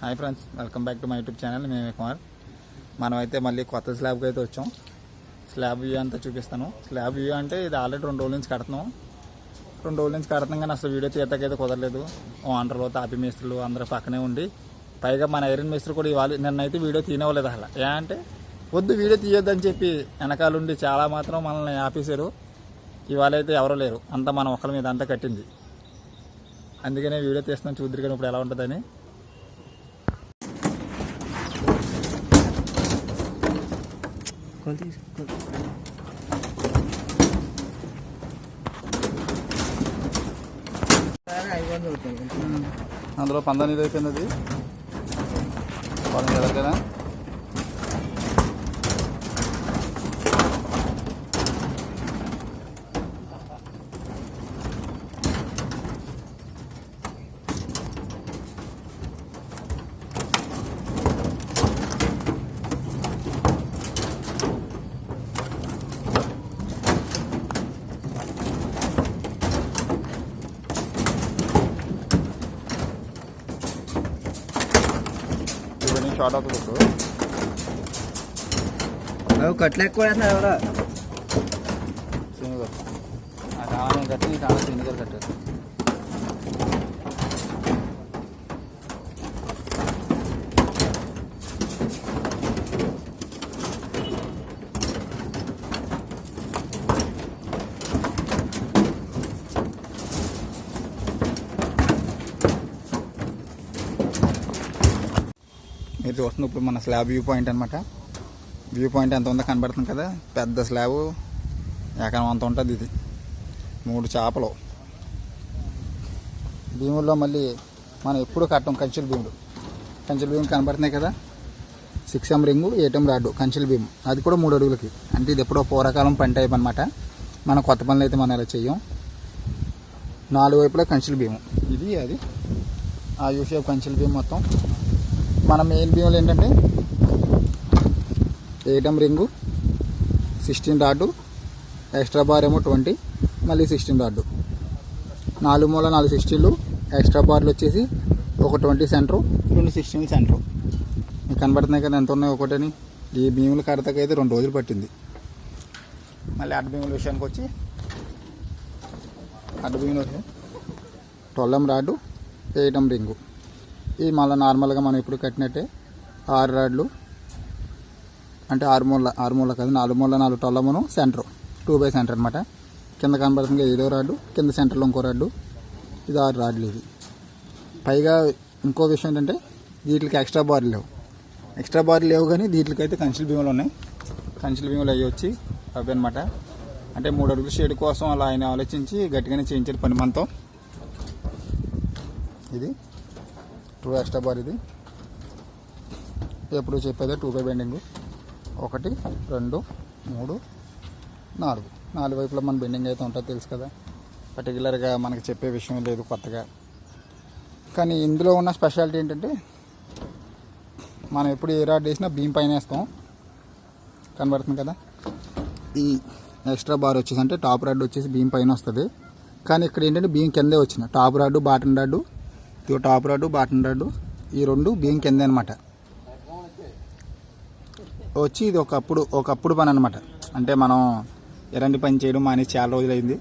Hi friends, welcome back to my YouTube channel. మేమే కుమార్. మనమైతే మళ్ళీ కొత్త స్లాబ్కి అయితే వచ్చాం. స్లాబ్ వ్యూ అంతా చూపిస్తాను. స్లాబ్ వ్యూ అంటే ఇది ఆల్రెడీ 2 రోజుల నుంచి కడుతున్నాం. 2 రోజుల నుంచి కడుతున్నాం కానీ అసలు వీడియో తీయటకైతే కుదరలేదు. ఓనర్లు, తాపి మేస్త్రులు అందరూ పక్కనే ఉండి, పైగా మన ఐరన్ మేస్త్రి కూడా ఇవాళ నిన్నైతే వీడియో తీయనివ్వలేదు. అసలు ఏ అంటే వద్దు వీడియో తీయొద్దని చెప్పి వెనకాలండి చాలా మాత్రం మనల్ని ఆపేశారు. ఇవాళ అయితే ఎవరో లేరు, అంతా మన ఒక్కల మీద అంతా కట్టింది. అందుకనే వీడియో తీస్తున్నాం, చూద్దరు కానీ ఇప్పుడు ఎలా ఉంటుందని. అందులో పందాన్ని ఇది అయిపోయింది. అది వాళ్ళని ఎలాగైనా షార్ట్ అవుతుంది. కట్లేక కూడా ఎవరో శ్రీనిగారు ఆ కాలం కట్టి ఈ కాలం శ్రీనిగారు కట్టారు. మీరు చూస్తున్న ఇప్పుడు మన స్లాబ్ వ్యూ పాయింట్ అనమాట. వ్యూ పాయింట్ ఎంత ఉందో కనబడుతుంది కదా. పెద్ద స్లాబ్ ఎకరం అంత ఉంటుంది. ఇది 3 చేపలు భీముల్లో. మళ్ళీ మనం ఎప్పుడు కట్టం కంచెల భీములు. కంచెల భీములు కనబడుతున్నాయి కదా. 6M ring 8M rod కంచెల Bheem. అది కూడా 3 అడుగులకి. అంటే ఇది ఎప్పుడో పూర్వకాలం పని టైప్ అనమాట. మన కొత్త పనులు అయితే మనం ఇలా చెయ్యం. 4 వైపులా కంచెల భీము. ఇది అది ఆ యూ షేప్ కంచెల భీము మొత్తం. మన మెయిన్ భీములు ఏంటంటే 8M ring 16 rod, extra bar ఏమో 20, మళ్ళీ 16 రాడ్డు. 4 మూల 4 16లు, ఎక్స్ట్రా బార్లు వచ్చేసి ఒక 20 సెంటరు, 2 16 సెంటరు. మీకు కనబడుతున్నాయి కదా ఎంత ఉన్నాయి ఒకటని. ఈ భీములు కడతకైతే 2 రోజులు పట్టింది. మళ్ళీ అడ్డ భీముల విషయానికి వచ్చి అడ్డ భీములు 12M రాడ్డు 8M రింగు. ఇది మళ్ళీ నార్మల్గా మనం ఇప్పుడు కట్టినట్టే 6 రాడ్లు. అంటే 6 మూల కాదు, 4 మూల 4 12మును సెంటర్ 2 సెంటర్ అనమాట. కింద కనబడుతుంది 5వ రాడ్డు, కింద సెంటర్లో ఇంకో రాడ్డు. ఇది 6 రాడ్లు. ఇది పైగా ఇంకో విషయం ఏంటంటే వీటికి ఎక్స్ట్రా బార్లు లేవు. ఎక్స్ట్రా బార్లు లేవు కానీ వీటికైతే కంచెల భీములు ఉన్నాయి. కంచెల భీములు అవి వచ్చి అవి అనమాట. అంటే 3 అడుగుల షేడ్ కోసం అలా ఆయన ఆలోచించి గట్టిగానే చేయించారు పని మనతో. ఇది 2 ఎక్స్ట్రా బార్. ఇది ఎప్పుడు చెప్పేదే 2 బెండింగ్. 1 2 3 4 వైపులో మన బెండింగ్ అయితే ఉంటుంది, తెలుసు కదా. పర్టికులర్గా మనకి చెప్పే విషయం లేదు కొత్తగా. కానీ ఇందులో ఉన్న స్పెషాలిటీ ఏంటంటే మనం ఎప్పుడు ఏ రాడ్ వేసినా బీమ్ పైన వేస్తాం. కనబడుతుంది కదా. ఈ ఎక్స్ట్రా బార్ వచ్చేసి అంటే టాప్ రాడ్ వచ్చేసి బీమ్ పైన వస్తుంది. కానీ ఇక్కడ ఏంటంటే బీమ్ కిందే వచ్చిన టాప్ రాడ్డు బాటన్ రాడ్డు. ఇది టాప్ రాడ్డు బాటన్ రాడ్డు, ఈ 2 బీమ్ కిందే అనమాట వచ్చి. ఇది ఒకప్పుడు పని అనమాట. అంటే మనం ఎలాంటి పని చేయడం మానేసి చాలా రోజులు అయింది.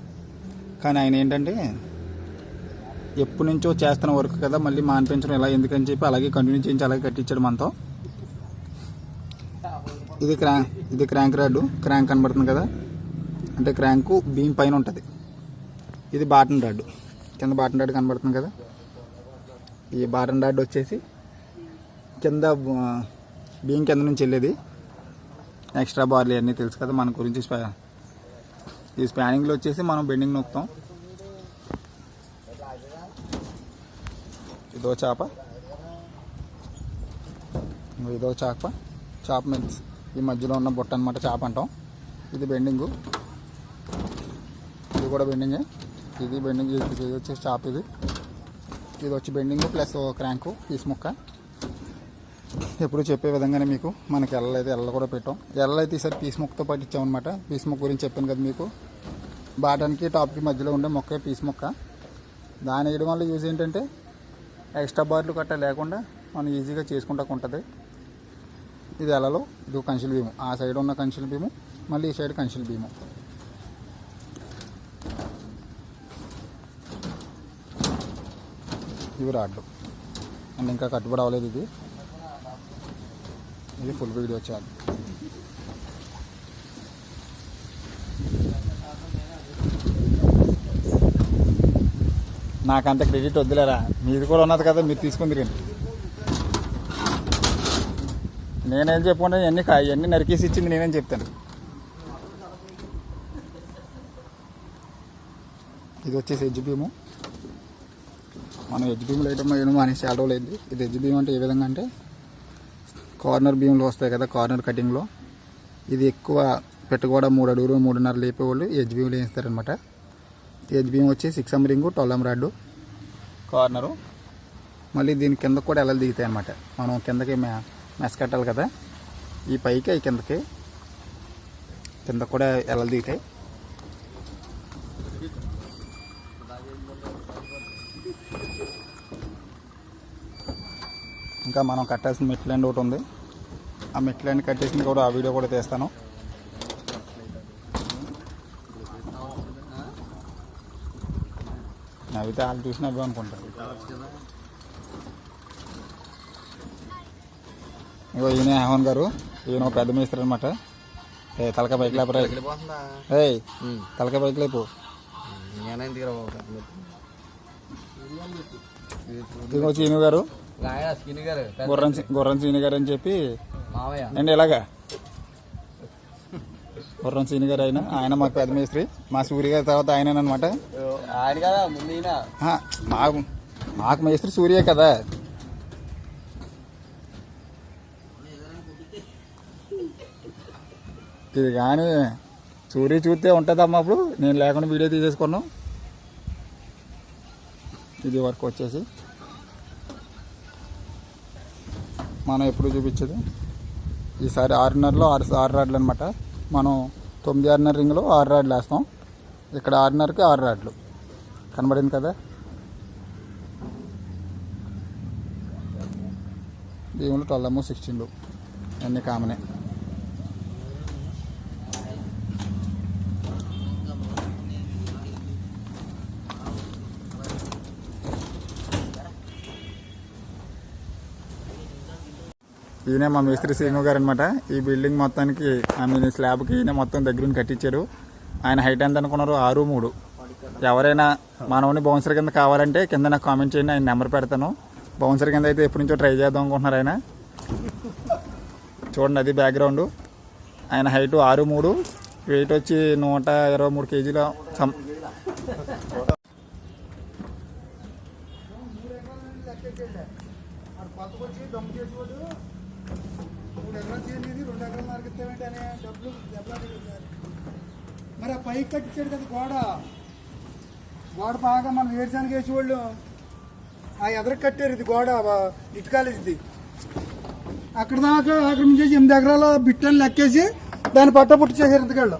కానీ ఆయన ఏంటంటే ఎప్పటి నుంచో చేస్తున్న వర్క్ కదా, మళ్ళీ మానిపించడం ఎలా ఎందుకని చెప్పి అలాగే కంటిన్యూ చేయించి అలాగే కట్టించాడు మనతో. ఇది క్రాంక్ రాడ్డు. క్రాంక్ కనబడుతుంది కదా. అంటే క్రాంకు బీమ్ పైన ఉంటుంది. ఇది బాటన్ రాడ్డు. కింద బాటన్ రాడ్డు కనబడుతుంది కదా. ఈ బాటన్ రాడ్ వచ్చేసి కింద బీమ్ కింద నుంచి వెళ్ళేది. ఎక్స్ట్రా బార్లు అన్నీ తెలుసు కదా మన గురించి. ఈ స్పానింగ్లో వచ్చేసి మనం బెండింగ్ నొక్కుతాం. ఇదో చేప, ఇదో చాప మీన్స్ ఈ మధ్యలో ఉన్న బొట్ట అనమాట చేప అంటాం. ఇది బెండింగు, ఇది కూడా బెండింగే. ఇది బెండింగ్. ఇది వచ్చేసి చాప. ఇది వచ్చి బెండింగ్ ప్లస్ క్రాంకు పీస్ ముక్క. ఎప్పుడు చెప్పే విధంగానే మీకు మనకి ఎల్ల కూడా పెట్టాం. ఎల్లైతే ఈసారి పీస్ ముక్కతో పాటు ఇచ్చామన్నమాట. పీస్ ముక్క గురించి చెప్పాను కదా మీకు. బాటన్కి టాప్కి మధ్యలో ఉండే మొక్క పీస్ ముక్క. దాని వేయడం వల్ల యూజ్ ఏంటంటే ఎక్స్ట్రా బార్లు కట్ట లేకుండా మనం ఈజీగా చేసుకుంటా ఉంటుంది. ఇది ఎలలో ఇది కంచెల బీము, ఆ సైడ్ ఉన్న కంచెల బీము, మళ్ళీ ఈ సైడ్ కంచెల బీము. ఇవి రాడ్లు అండ్ ఇంకా కట్టుబడి అవ్వలేదు. ఇది ఫుల్ వీడియో చాలు. నాకంత క్రెడిట్ వద్దులేరా, మీది కూడా ఉన్నది కదా, మీరు తీసుకుంది రండి. నేనేం చెప్పుకుంటే ఇవన్నీ నరికేసి ఇచ్చింది నేనేం చెప్తాను. ఇది వచ్చేసి ఎడ్జ్ బీము. మనం ఎడ్జ్ బీములు వేయడం ఏమో అనేసి చాలా రోజులు అయింది. ఇది ఎడ్జ్ బీమ్ అంటే ఏ విధంగా అంటే కార్నర్ బీమ్లు వస్తాయి కదా, కార్నర్ కటింగ్లో ఇది ఎక్కువ పెట్టుకోవడం 3 అడుగులు 3.5 లేపేవాళ్ళు ఎడ్జ్ బీమ్లు వేస్తారనమాట. ఎడ్జ్ బీమ్ వచ్చి 6M ring 12M rod corner. మళ్ళీ దీని కింద కూడా ఎలలు దిగుతాయి అనమాట. మనం కిందకి మెస్ కట్టాలి కదా, ఈ పైకి ఈ కిందకి కింద కూడా ఎలలు దిగుతాయి. ఇంకా మనం కట్టాల్సిన మెట్లైన్ ఒకటి ఉంది, ఆ మెట్లైన్ కట్టేసింది కూడా ఆ వీడియో కూడా తీస్తాను. నవ్వితే వాళ్ళు చూసి నవ్వు అనుకుంటారు. ఇగో ఈయన హేమన్ గారు, ఈయన ఒక పెద్ద మేస్త్రి అనమాట. తలక బైక్ లేపరా, తలక బైక్ లేపు. ఇదిగో చీను గారు, గుర్రం సీని గారు అని చెప్పి అండి ఇలాగా గుర్రం సీని గారు ఆయన మాకు పెద్ద మేస్త్రి. మా సూర్య గారి తర్వాత ఆయననమాట. మాకు మేస్త్రి సూర్య కదా. ఇది కానీ సూర్య చూస్తే ఉంటుందమ్మా. అప్పుడు నేను లేకుండా వీడియో తీసేసుకున్నాం. ఇది వర్క్ వచ్చేసి మనం ఎప్పుడు చూపించేది ఈసారి 6.5లో 6 రాడ్లు అనమాట. మనం 9.5 రింగ్లో 6 రాడ్లు వేస్తాం. ఇక్కడ 6.5కి 6 రాడ్లు కనబడింది కదా. దీనిలో 12M 16లు అన్నీ కామనే. ఈయనే మా మేస్త్రి శ్రీను గారు అనమాట. ఈ బిల్డింగ్ మొత్తానికి స్లాబ్కి ఈయన మొత్తం దగ్గర కట్టించారు. ఆయన హైట్ ఎంత అనుకున్నారు? 6'3". ఎవరైనా మనవని బౌన్సర్ కింద కావాలంటే కింద నాకు కామెంట్ చేయండి, ఆయన నెంబర్ పెడతాను. బౌన్సర్ కింద అయితే ఎప్పటి నుంచో ట్రై చేద్దాం అనుకుంటున్నారు ఆయన. చూడండి అది బ్యాక్గ్రౌండ్. ఆయన హైట్ 6'3", వెయిట్ వచ్చి 123 కేజీల మరి ఆ పైకి కట్టించాడు కదా గోడ బాగా మనం వేరుసానికి వేసేవాళ్ళు ఆ ఎదరకు కట్టారు. ఇది గోడ ఇటుకాలేది అక్కడ దాకా అక్కడ నుంచి 8 ఎకరాల బిట్టని లెక్కేసి దాన్ని పట్ట పుట్టి చేశారు ఇంతకాళ్ళు.